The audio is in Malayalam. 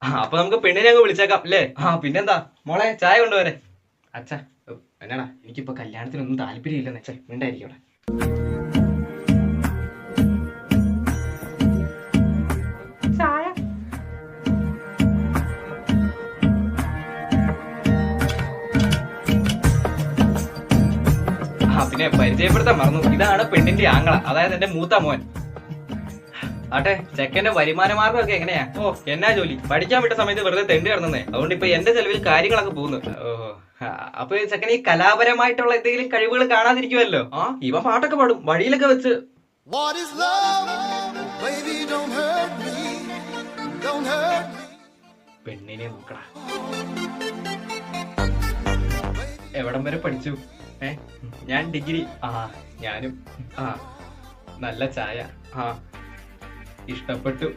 അപ്പൊ നമുക്ക് പെണ്ണിനെ അങ്ങ് വിളിച്ചേക്കാം അല്ലേ? പിന്നെന്താ മോളെ, ചായ കൊണ്ടുവരെ. അച്ഛാ എന്നാടാ, എനിക്കിപ്പോ കല്യാണത്തിനൊന്നും താല്പര്യം ഇല്ലെന്ന് അച്ഛൻ മിണ്ടായിരിക്കും അവിടെ. പിന്നെ പരിചയപ്പെടുത്താൻ മറന്നു, ഇതാണ് പെണ്ണിന്റെ ആങ്ങള, അതായത് എന്റെ മൂത്ത മോൻ. ആട്ടെ, ചെക്കന്റെ വരുമാന മാർഗം ഒക്കെ എങ്ങനെയാ? എന്നാ ജോലി? പഠിക്കാൻ വിട്ട സമയത്ത് വെറുതെ തെണ്ടി കിടന്നേ, അതുകൊണ്ട് ഇപ്പൊ എന്റെ ചെലവിൽ കാര്യങ്ങളൊക്കെ പോകുന്നു. അപ്പൊ ചെക്കൻ ഈ കലാപരമായിട്ടുള്ള എന്തെങ്കിലും കഴിവുകൾ കാണാതിരിക്കുമല്ലോ. ഇവ പാട്ടൊക്കെ പാടും വഴിയിലൊക്കെ വെച്ച്. പെണ്ണിനെ നോക്കടാ. എവിടം വരെ പഠിച്ചു? ഞാൻ ഡിഗ്രി. ഞാനും. നല്ല ചായ. ഇഷ്ടപ്പെട്ടു.